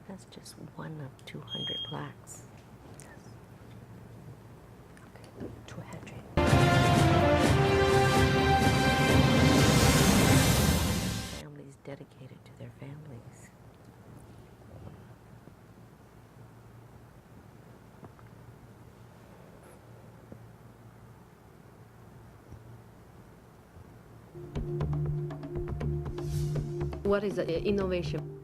That's just one of 200 blacks. Okay, 200. Families dedicated to their families. What is innovation?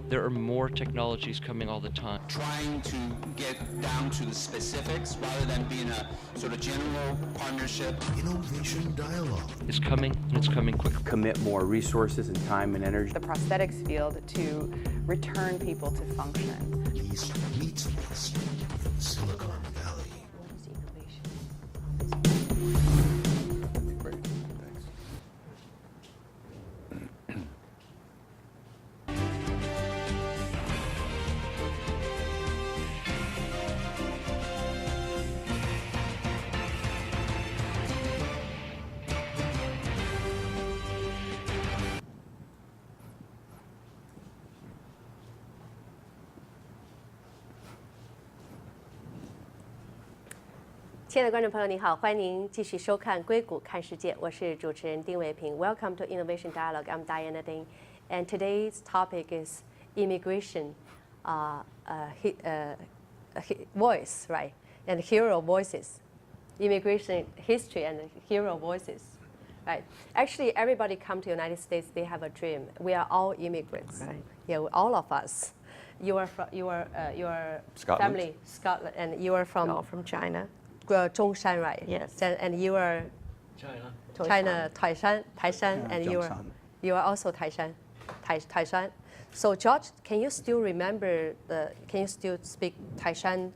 There are more technologies coming all the time. Trying to get down to the specifics rather than being a sort of general partnership. Innovation Dialog. It's coming, and it's coming quick. Commit more resources and time and energy. The prosthetics field to return people to function. East meets West from Silicon Valley. What is innovation? Great, thanks.亲爱的观众朋友，你好，欢迎您继续收看《硅谷看世界》，我是主持人丁伟平。Welcome to Innovation Dialogue. I'm Diana Ding, and today's topic is immigration, voice, right, and hero voices, immigration history and hero voices, right. Actually, everybody come to the United States, they have a dream. We are all immigrants, Right. Yeah, all of us. You are your Scotland. family, Scotland, and you are from. All from China. Zhongshan, right? Yes. And you are China, Taishan, and Zhongshan. you are also Taishan. So George, can you still remember can you still speak Taishan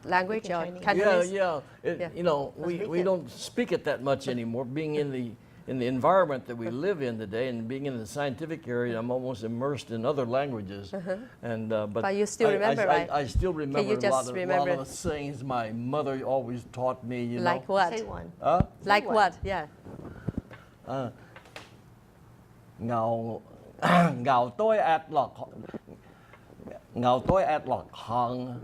language or Cantonese? Yeah. Yeah. You know, we don't speak it that much anymore. Being in the environment that we live in today, and being in the scientific area, I'm almost immersed in other languages. And But you still remember, right? I still remember you a just lot of remember- the sayings my mother always taught me. You Like know. what? Say one. Like what? Yeah. Ngào ngào tôi ạt lọt hằng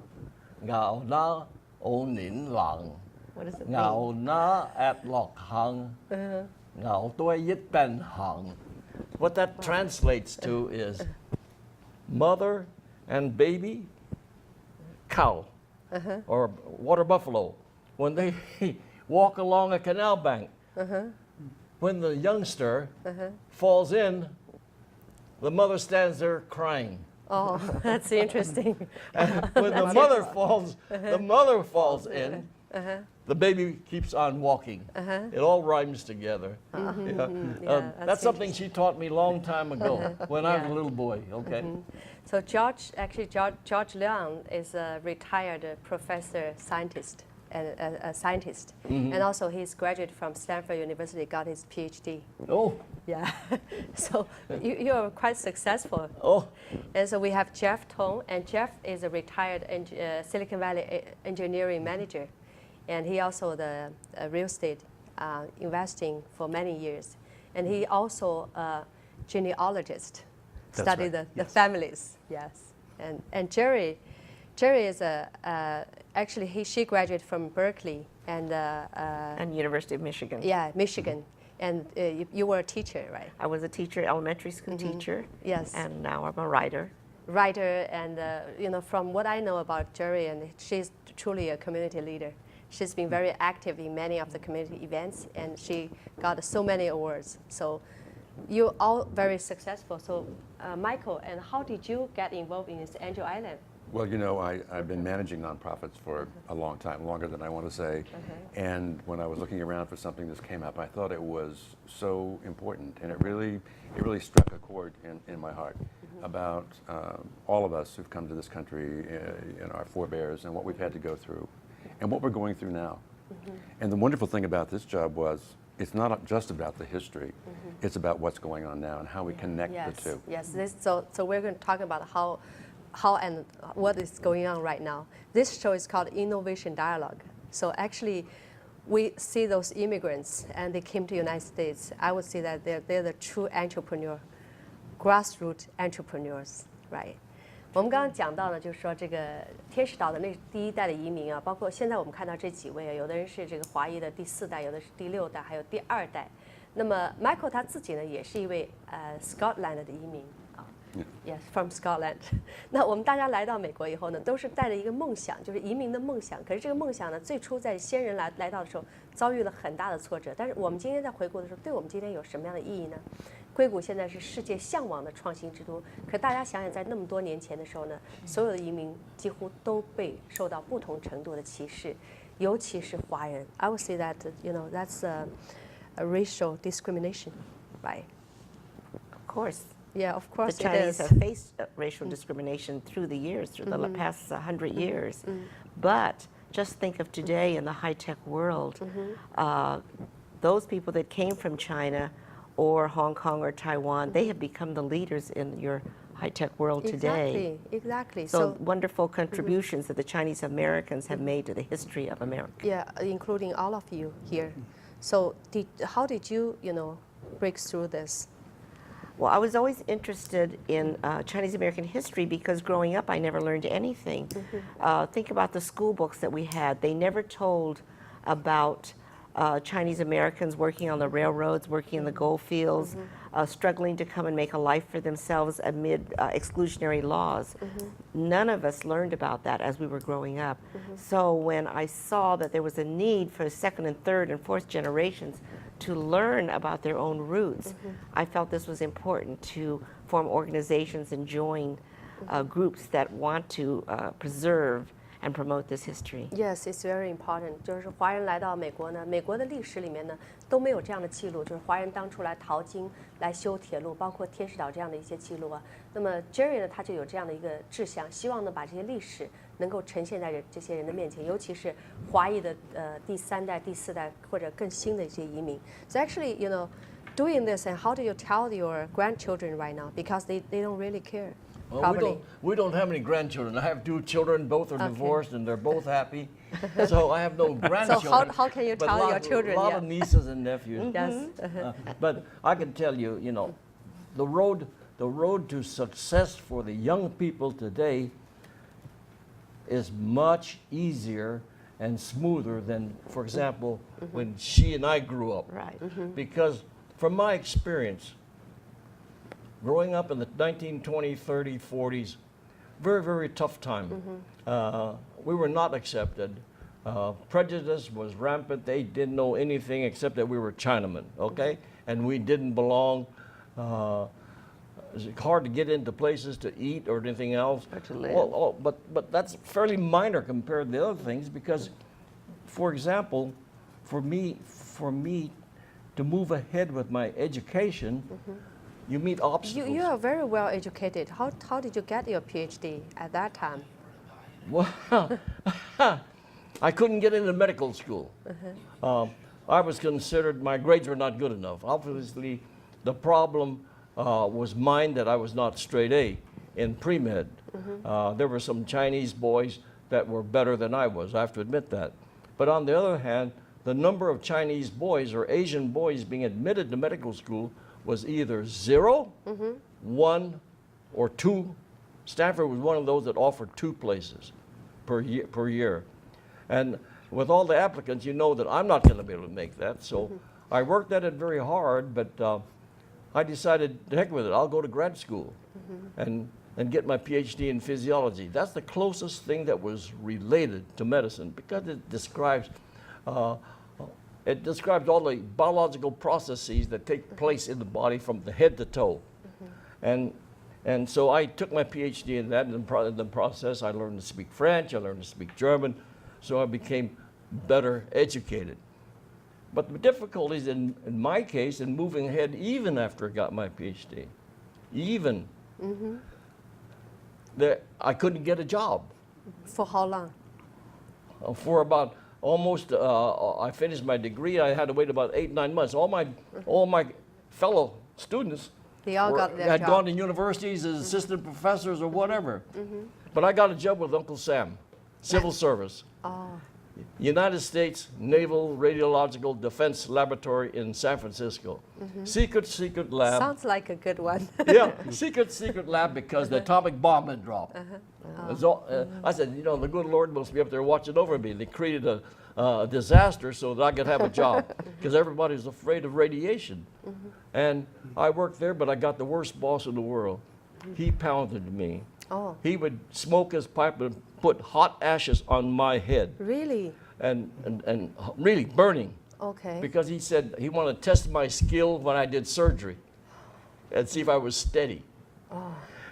ngào nó ô nín lặng What does it mean? ngào nó ạt lọt hằng ngào tôi yết ben hằng. What that translates to is mother and baby cow or water buffalo when they walk along a canal bank. When the youngster falls in, the mother stands there crying. Oh, that's interesting. And when the mother falls in, the baby keeps on walking. It all rhymes together. Yeah, That's something she taught me a long time ago when I was a little boy. Okay. So George Liang is a retired professor scientist. A scientist, and also he's graduated from Stanford University, got his PhD. Oh. Yeah, so you are quite successful. Oh. And so we have Jeff Tong, and Jeff is a retired Silicon Valley engineering manager, and he also the real estate investing for many years, and he also a genealogist, That's study right, the families. Yes, and Jerry is actually she graduated from Berkeley and University of Michigan. yeah, Michigan, and you were a teacher, right? I was a teacher, elementary school teacher. Yes. And now I'm a writer. Writer, and you know, from what I know about Jerry, and she's truly a community leader. She's been very active in many of the community events, and she got so many awards. So you're all very successful. So Michael, and how did you get involved in this Angel Island? Well, you know, I've been managing nonprofits for a long time, longer than I want to say. And when I was looking around for something this came up, I thought it was so important, and it really struck a chord in my heart about all of us who've come to this country, our forebears, and what we've had to go through, and what we're going through now. And the wonderful thing about this job was it's not just about the history; it's about what's going on now and how we connect the two. Yes. So we're going to talk about how and what is going on right now. This show is called Innovation Dialogue. So actually, we see those immigrants and they came to the United States. I would say that they're the true entrepreneur, grassroots entrepreneurs, right? 我们刚刚讲到呢，就是说这个天使岛的那第一代的移民啊，包括现在我们看到这几位啊，有的人是这个华裔的第4代，有的是第6代，还有第2代。那么 Michael 他自己呢，也是一位Scotland 的移民啊，Yes from Scotland 。那我们大家来到美国以后呢，都是带着一个梦想，就是移民的梦想。可是这个梦想呢，最初在先人来到的时候，遭遇了很大的挫折。但是我们今天在回顾的时候，对我们今天有什么样的意义呢？硅谷现在是世界向往的创新之都，可大家想想，在那么多年前的时候呢，所有的移民几乎都被受到不同程度的歧视，尤其是华人。I would say that that's a racial discrimination, right? Of course. Yeah, of course The it Chinese is. have faced racial discrimination through the years, through the past 100 years. But just think of today in the high-tech world, those people that came from China or Hong Kong or Taiwan, they have become the leaders in your high-tech world today. Exactly. So wonderful contributions that the Chinese Americans have made to the history of America. Yeah, including all of you here. So how did you, break through this? Well, I was always interested in Chinese American history because growing up I never learned anything. Think about the school books that we had. They never told about Chinese Americans working on the railroads, working in the gold fields, struggling to come and make a life for themselves amid exclusionary laws. None of us learned about that as we were growing up. So when I saw that there was a need for second and third and fourth generations to learn about their own roots, I felt this was important to form organizations and join groups that want to preserve and promote this history. Yes, it's very important. 就是华人来到美国呢，美国的历史里面呢都没有这样的记录，就是华人当初来淘金、来修铁路，包括天使岛这样的一些记录啊。那么 Jerry 呢，他就有这样的一个志向，希望呢把这些历史能够呈现在这些人的面前，尤其是华裔的第3代、第4代或者更新的一些移民。So actually, doing this, and how do you tell your grandchildren right now? Because they don't really care. Well, Probably. we don't have any grandchildren. I have 2 children, both are divorced, and they're both happy. So I have no grandchildren. how can you but tell your children? A lot of nieces and nephews. Yes. But I can tell you, the road to success for the young people today is much easier and smoother than, for example, when she and I grew up. Right. Because from my experience, growing up in the 1920s, 30s, 40s, very, very tough time. We were not accepted. Prejudice was rampant. They didn't know anything except that we were Chinamen, okay? And we didn't belong. It's hard to get into places to eat or anything else. Or to live. Well, but that's fairly minor compared to the other things because, for example, for me to move ahead with my education, you meet obstacles. You are very well educated. How did you get your PhD at that time? Well, I couldn't get into medical school. I was considered, my grades were not good enough. Obviously, the problem was mine that I was not straight A in pre-med. There were some Chinese boys that were better than I was, I have to admit that. But on the other hand, the number of Chinese boys or Asian boys being admitted to medical school was either 0, 1, or 2. Stanford was one of those that offered 2 places per year. And with all the applicants, you know that I'm not going to be able to make that. So I worked at it very hard, but I decided, the heck with it, I'll go to grad school and get my PhD in physiology. That's the closest thing that was related to medicine because it describes all the biological processes that take place in the body from the head to toe. And so I took my PhD in that. In the process, I learned to speak French, I learned to speak German, so I became better educated. But the difficulties in my case in moving ahead even after I got my PhD, that I couldn't get a job. For how long? For about almost, I finished my degree, I had to wait about 8-9 months. All my fellow students They all got their had job. gone to universities as assistant professors or whatever. But I got a job with Uncle Sam, civil service. Oh. United States Naval Radiological Defense Laboratory in San Francisco. Secret lab. Sounds like a good one. Yeah, secret lab because the atomic bomb had dropped. I said, you know, the good Lord must be up there watching over me. They created a disaster so that I could have a job because everybody was afraid of radiation. And I worked there, but I got the worst boss in the world. He pounded me. Oh, He would smoke his pipe and put hot ashes on my head really? and really burning. Okay. Because he said he wanted to test my skill when I did surgery and see if I was steady.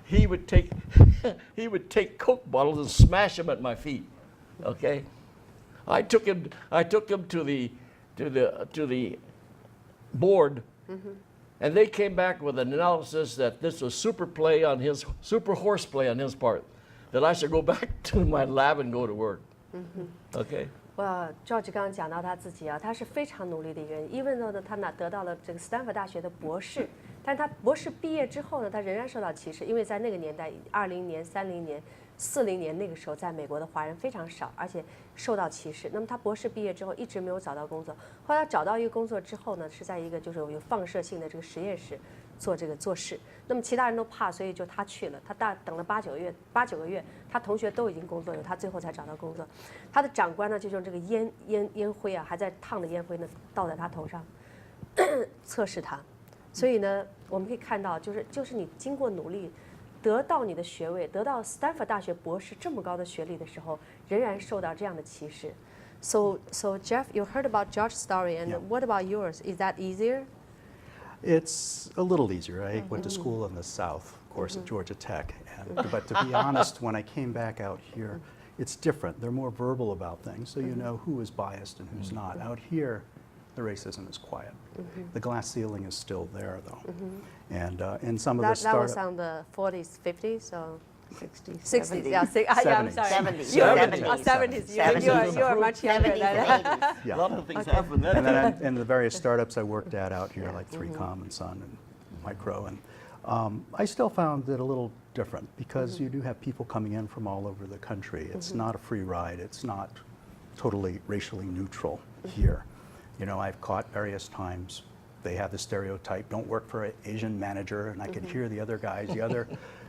He would take Coke bottles and smash them at my feet. Okay, I took him to the board, and they came back with an analysis that this was super horseplay on his part, that I should go back to my lab and go to work. Okay. George 刚刚讲到他自己啊，他是非常努力的一个人。even though 呢，他得到了这个斯坦福大学的博士，但是他博士毕业之后呢，他仍然受到歧视，因为在那个年代，20年、30年、40年那个时候，在美国的华人非常少，而且受到歧视。那么他博士毕业之后一直没有找到工作，后来找到一个工作之后呢，是在一个就是有放射性的这个实验室做事。那么其他人都怕，所以就他去了。他等了8、9个月，他同学都已经工作了，他最后才找到工作。他的长官呢，就用这个烟灰啊，还在烫的烟灰呢，倒在他头上，测试他。所以呢，我们可以看到，就是你经过努力，得到你的学位，得到斯坦福大学博士这么高的学历的时候，仍然受到这样的歧视。So Jeff, you heard about George's story, and what about yours? Is that easier? It's a little easier. I went to school in the South, of course, at Georgia Tech. But to be honest, when I came back out here, it's different. They're more verbal about things, so you know who is biased and who's not. Out here, the racism is quiet. The glass ceiling is still there, though. And in some of the That was startup... on the 40s, 50s, so 60s, 60s. 70s. Yeah, I'm sorry. 70s. You are 70s. 70s. You are much younger than that. Yeah. A lot of things happened then. And then in the various startups I worked at out here, like 3Com and Sun and Micro, and I still found it a little different because you do have people coming in from all over the country. It's not a free ride. It's not totally racially neutral here. You know, I've caught various times they have the stereotype, don't work for an Asian manager, and I could hear the other guys,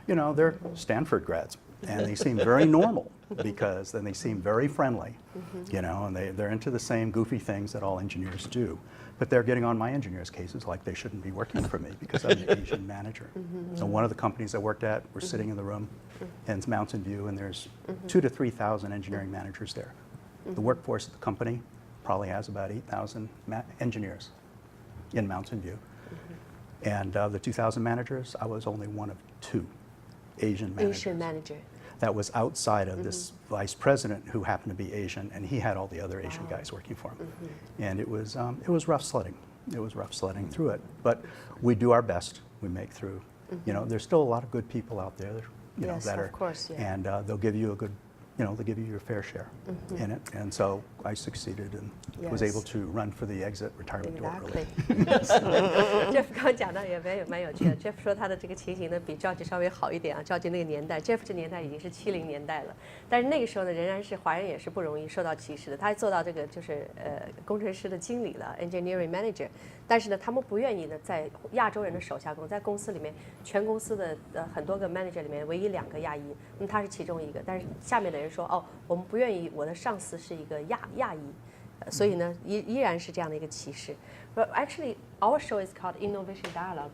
you know, they're Stanford grads, and they seem very normal because then they seem very friendly, you know, and they're into the same goofy things that all engineers do. But they're getting on my engineers' cases like they shouldn't be working for me because I'm an Asian manager. So one of the companies I worked at, we're sitting in the room, and it's Mountain View, and there's 2,000 to 3,000 engineering managers there. The workforce of the company probably has about 8,000 engineers in Mountain View. And the 2,000 managers, I was only one of 2 Asian managers. Asian manager. That was outside of this vice president who happened to be Asian, and he had all the other Asian guys working for him. And it was rough sledding. It was rough sledding through it. But we do our best. We make through. You know, there's still a lot of good people out there, you know, Yes, that of are, course, yeah. and they'll give you a good, you know, they'll give you your fair share in it. And so I succeeded and was able to run for the exit retirement door early. Jeff 刚刚讲到也蛮有趣的。Jeff 说他的这个情形呢比 George 稍微好一点啊。George 那个年代 ，Jeff 这年代已经是70年代了，但是那个时候呢，仍然是华人也是不容易受到歧视的。他还做到这个就是工程师的经理了 ，engineering manager。但是呢，他们不愿意呢在亚洲人的手下工，在公司里面，全公司的很多个 manager 里面，唯一2个亚裔，那么他是其中一个。但是下面的人说，哦，我们不愿意，我的上司是一个亚裔。所以呢，依然是这样的一个歧视。But actually, our show is called Innovation Dialog.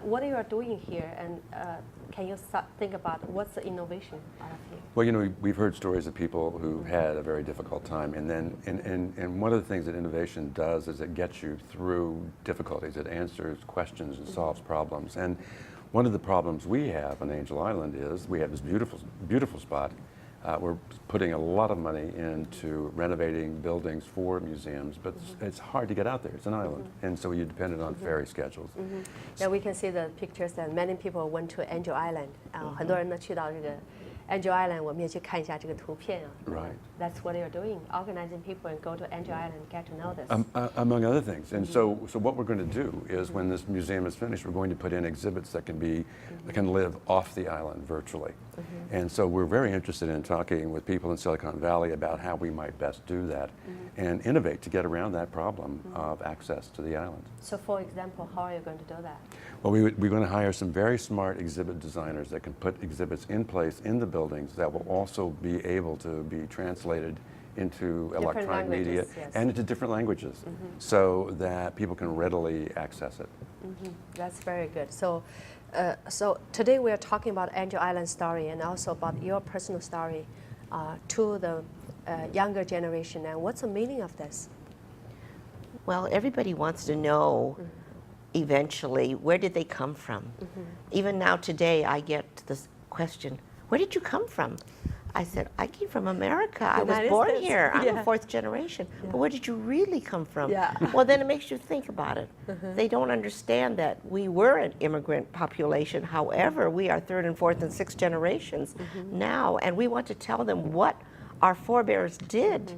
What you are doing here, and can you think about what's the innovation out of here? Well, you know, we've heard stories of people who had a very difficult time, and then, and one of the things that innovation does is it gets you through difficulties. It answers questions and solves problems. And one of the problems we have on Angel Island is we have this beautiful spot. We're putting a lot of money into renovating buildings for museums, but it's hard to get out there. It's an island, and so you're dependent on ferry schedules. Now we can see the pictures that many people went to Angel Island. 很多人呢去到这个 Angel Island，我们也去看一下这个图片啊。 Right. That's what you're doing, organizing people and go to Angel Island, get to know this. Among other things. And so what we're going to do is when this museum is finished, we're going to put in exhibits that can live off the island virtually. And so we're very interested in talking with people in Silicon Valley about how we might best do that and innovate to get around that problem of access to the island. So, for example, how are you going to do that? Well, we're going to hire some very smart exhibit designers that can put exhibits in place in the buildings that will also be able to be translated into electronic media languages, yes. and into different languages so that people can readily access it. That's very good. So, so today we are talking about Angel Island story and also about your personal story to the younger generation. And what's the meaning of this? Well, everybody wants to know eventually where did they come from. Even now today I get this question, where did you come from? I said, I came from America. I was United born States. here. I'm Yeah. a fourth generation. But where did you really come from? Yeah. Well, then it makes you think about it. They don't understand that we were an immigrant population. However, we are third and fourth and sixth generations now, and we want to tell them what our forebears did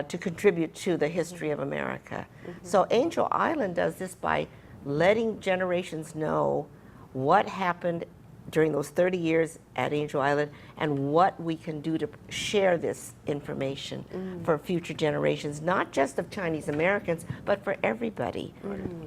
to contribute to the history of America. So Angel Island does this by letting generations know what happened during those 30 years at Angel Island and what we can do to share this information for future generations, not just of Chinese Americans, but for everybody.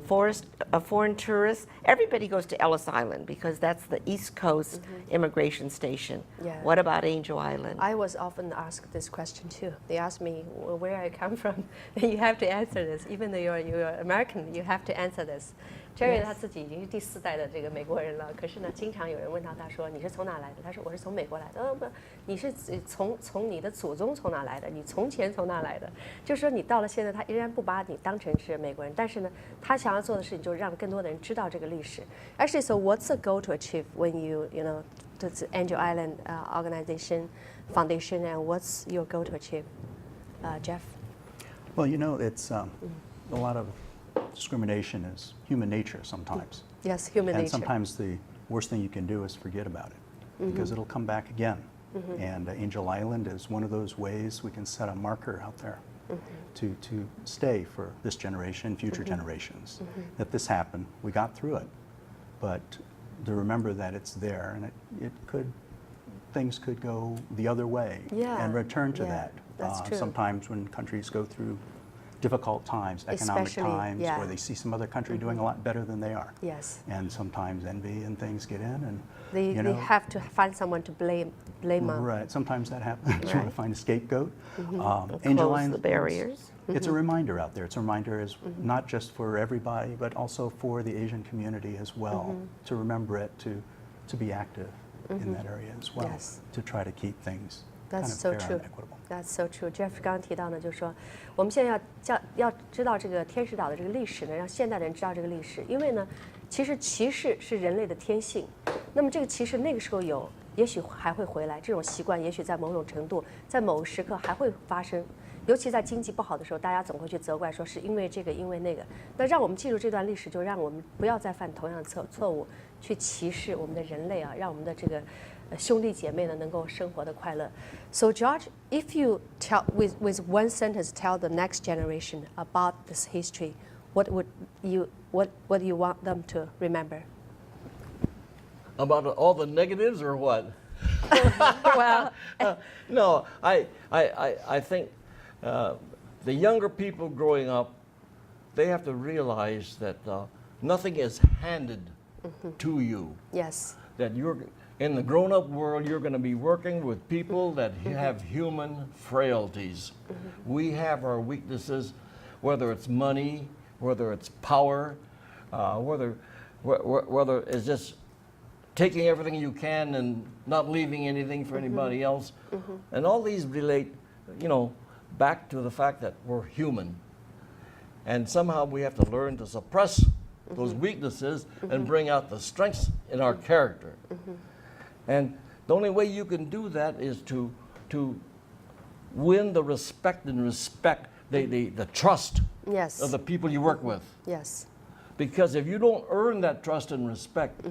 Foreign tourists, everybody goes to Ellis Island because that's the East Coast immigration station. Yeah. What about Angel Island? I was often asked this question too. They ask me where I come from, and you have to answer this. Even though you're American, you have to answer this. Jerry 他自己已经是第4代的这个美国人了，可是呢，经常有人问他，他说你是从哪来的？他说我是从美国来的。不，你是从你的祖宗从哪来的？你从前从哪来的？就是说你到了现在，他依然不把你当成是美国人，但是呢，他想要做的事情就是让更多的人知道这个历史。Actually, so what's the goal to achieve when you know the Angel Island organization foundation, and what's your goal to achieve, Jeff? Well, you know, it's a lot of discrimination is human nature sometimes. Yes, human And nature. sometimes the worst thing you can do is forget about it because it'll come back again. And Angel Island is one of those ways we can set a marker out there to stay for this generation, future generations. That this happened, we got through it, but to remember that it's there and things could go the other way and return to that. That's true. Sometimes when countries go through difficult times, economic Especially, times, where they see some other country doing a lot better than they are. Yes. And sometimes envy and things get in, and They have to find someone to blame on. right. Sometimes that happens. You want Right. to find a scapegoat. Close Island, the barriers. It's a reminder out there. It's a reminder is not just for everybody, but also for the Asian community as well. To remember it, to be active in that area as well. Yes. To try to keep things kind That's of so fair true. and equitable. That's so true. Jeff 刚刚提到呢，就是说，我们现在要知道这个天使岛的这个历史呢，让现代人知道这个历史，因为呢，其实歧视是人类的天性。那么这个歧视那个时候有，也许还会回来，这种习惯也许在某种程度，在某个时刻还会发生。尤其在经济不好的时候，大家总会去责怪说是因为这个，因为那个。那让我们记住这段历史，就让我们不要再犯同样的错误，去歧视我们的人类啊，让我们的这个兄弟姐妹呢能够生活的快乐。So George, if you tell with one sentence tell the next generation about this history, what do you want them to remember? About all the negatives or what? Well, No, I think the younger people growing up, they have to realize that nothing is handed to you. yes, That you're in the grown-up world, you're going to be working with people that have human frailties. We have our weaknesses, whether it's money, whether it's power, whether it's just taking everything you can and not leaving anything for anybody else. And all these relate, back to the fact that we're human. And somehow we have to learn to suppress those weaknesses and bring out the strengths in our character. And the only way you can do that is to win the respect the trust yes, of the people you work with. yes, Because if you don't earn that trust and respect,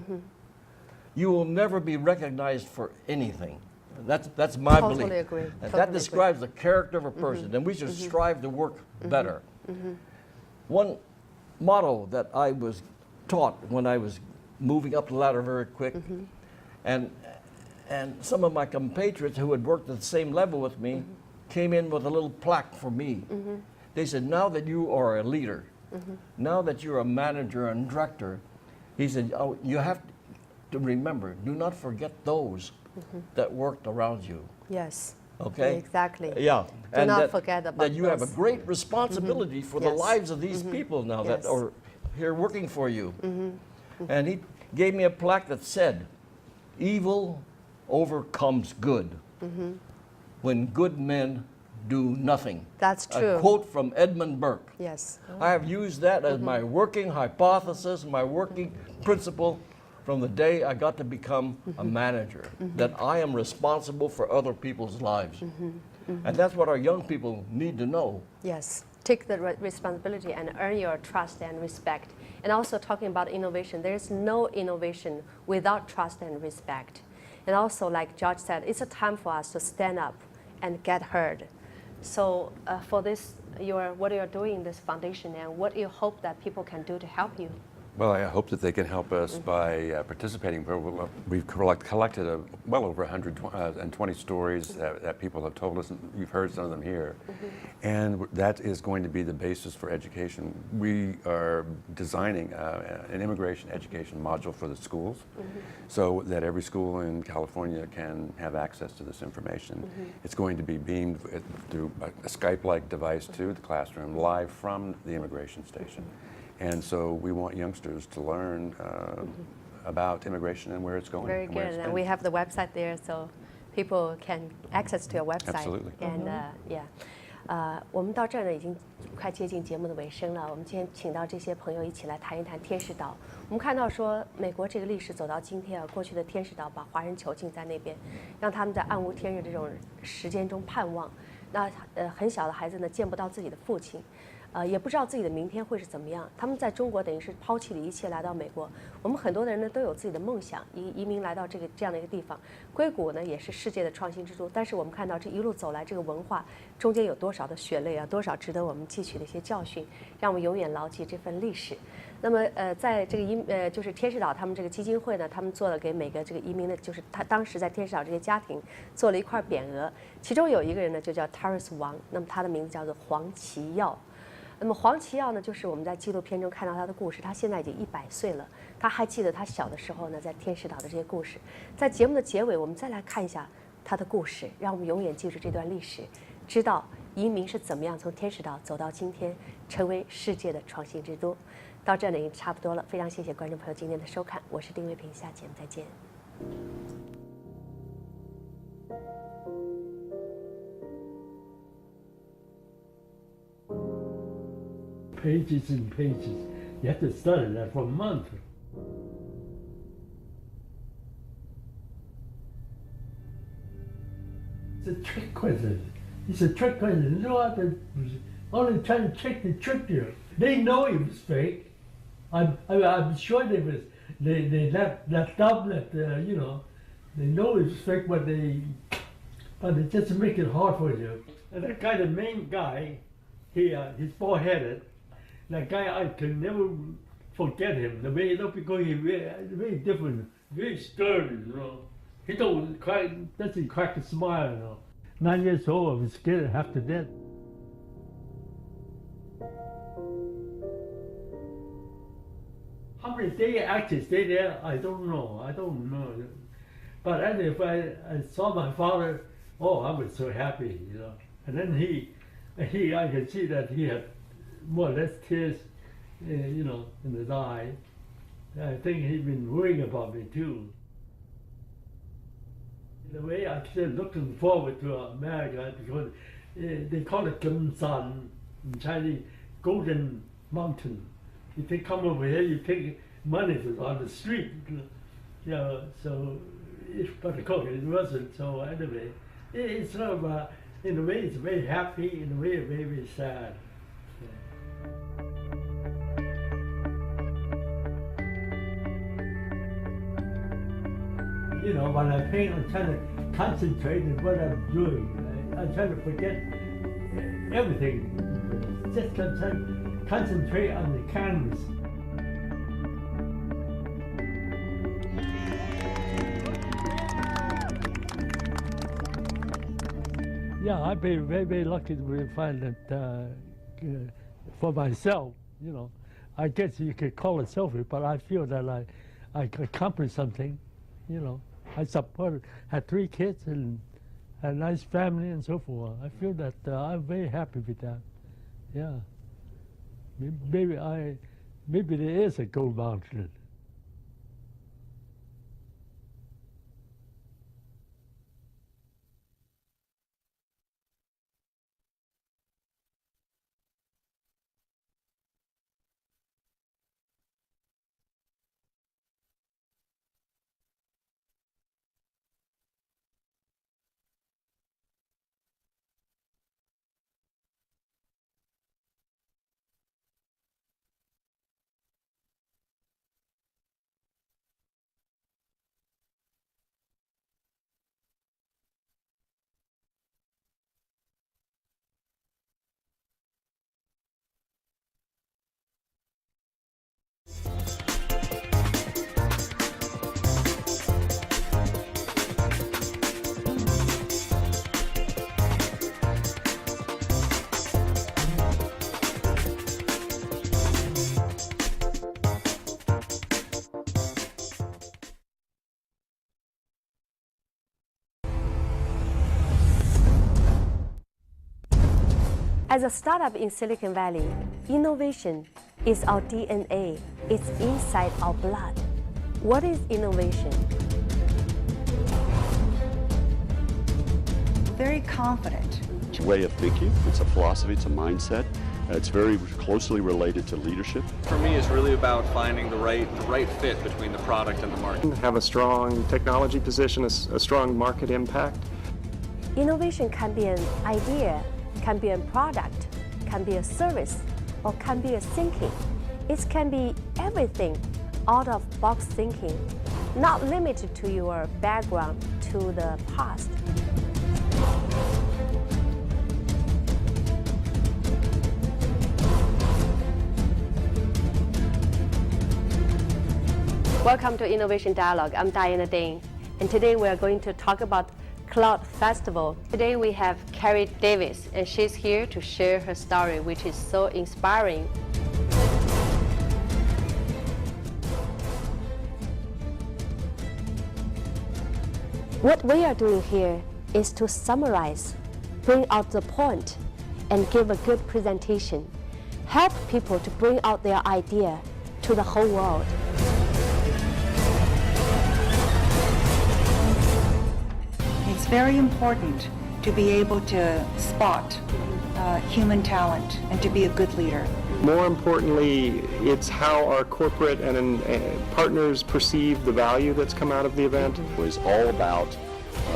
you will never be recognized for anything. That's my Totally belief. agree. And Totally that agree. describes the character of a person, and we should strive to work better. One motto that I was taught when I was moving up the ladder very quick, and some of my compatriots who had worked at the same level with me came in with a little plaque for me. They said, now that you are a leader, now that you're a manager and director, he said, oh, you have to remember, do not forget those that worked around you. Yes. Okay? Exactly. Yeah. Do not forget about that you have a those. great responsibility for the Yes. lives of these people now that Yes. are here working for you. And he gave me a plaque that said, evil overcomes good when good men do nothing. That's true. A quote from Edmund Burke. Yes. I have used that as my working hypothesis, my working principle from the day I got to become a manager, that I am responsible for other people's lives. And that's what our young people need to know. Yes. Take the responsibility and earn your trust and respect. And also talking about innovation, there is no innovation without trust and respect. And also, like George said, it's a time for us to stand up and get heard. So for this, what you're doing in this foundation, and what you hope that people can do to help you? Well, I hope that they can help us by participating. We've collected well over 120 stories that people have told us, and you've heard some of them here. And that is going to be the basis for education. We are designing an immigration education module for the schools so that every school in California can have access to this information. It's going to be beamed through a Skype-like device to the classroom live from the immigration station. And so we want youngsters to learn about immigration and where it's going. Very good. And we have the website there, so people can access to your website. Absolutely. And yeah. 我们到这儿呢，已经快接近节目的尾声了。我们今天请到这些朋友一起来谈一谈天使岛。我们看到说，美国这个历史走到今天啊，过去的天使岛把华人囚禁在那边，让他们在暗无天日这种时间中盼望。那很小的孩子呢，见不到自己的父亲。也不知道自己的明天会是怎么样。他们在中国等于是抛弃了一切来到美国。我们很多的人呢都有自己的梦想，移民来到这样的一个地方。硅谷呢也是世界的创新之都，但是我们看到这一路走来，这个文化中间有多少的血泪啊，多少值得我们汲取的一些教训，让我们永远牢记这份历史。那么在这个就是天使岛他们这个基金会呢，他们做了给每个这个移民的，就是他当时在天使岛这些家庭做了一块匾额，其中有一个人呢就叫 Taurus 王，那么他的名字叫做黄奇耀。那么黄奇耀呢，就是我们在纪录片中看到他的故事。他现在已经100岁了，他还记得他小的时候呢，在天使岛的这些故事。在节目的结尾，我们再来看一下他的故事，让我们永远记住这段历史，知道移民是怎么样从天使岛走到今天，成为世界的创新之都。到这里差不多了，非常谢谢观众朋友今天的收看，我是丁卫平，下节目再见。Pages and pages. You have to study that for a month. It's a trick question. It's a trick question. You know what? They're only trying to check the trick you. They know it was fake. I'm sure they was. They left out that you know. They know it was fake, but they just make it hard for you. And that guy, the main guy, he's bald-headed. That guy, I can never forget him. The way he looked, because he's very different, very stern, you know. He doesn't crack a smile, you know. 9 years old, I was scared half to death. How many days I actually stayed there, I don't know. But anyway, I saw my father, oh, I was so happy, you know. And then I could see that he had more or less tears, you know, in his eye. I think he'd been worrying about me too. In a way, I'm still looking forward to America because they call it Gemsan in Chinese, Golden Mountain. If they come over here, you take money on the street. You know, so, but of course it wasn't. So anyway, it's sort of, in a way, it's very happy, in a way, very, very sad. You know, when I paint, I'm trying to concentrate on what I'm doing. I'm trying to forget everything. Just concentrate on the canvas. Yeah, I've been very, very lucky to find that for myself, you know. I guess you could call it selfish, but I feel that I accomplished something, you know. I had 3 kids and a nice family and so forth. I feel that I'm very happy with that. Yeah. Maybe there is a gold mountain. As a startup in Silicon Valley, innovation is our DNA. It's inside our blood. What is innovation? Very confident. It's a way of thinking, it's a philosophy, it's a mindset. It's very closely related to leadership. For me, it's really about finding the right fit between the product and the market. Have a strong technology position, a strong market impact. Innovation can be an idea, can be a product, can be a service, or can be a thinking. It can be everything, out-of-box thinking, not limited to your background, to the past. Welcome to Innovation Dialogue. I'm Diana Dane, and today we are going to talk about Cloud Festival. Today we have Carrie Davis, and she's here to share her story, which is so inspiring. What we are doing here is to summarize, bring out the point, and give a good presentation. Help people to bring out their idea to the whole world. It's very important to be able to spot human talent and to be a good leader. More importantly, it's how our corporate and partners perceive the value that's come out of the event. It was all about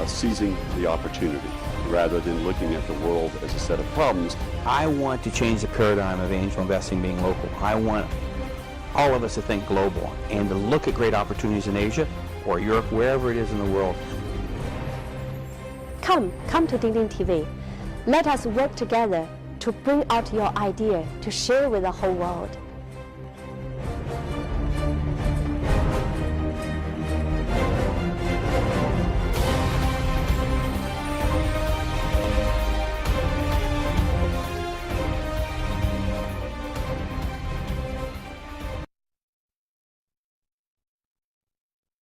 seizing the opportunity rather than looking at the world as a set of problems. I want to change the paradigm of angel investing being local. I want all of us to think global and to look at great opportunities in Asia or Europe, wherever it is in the world. Come to Ding Ding TV. Let us work together to bring out your idea to share with the whole world.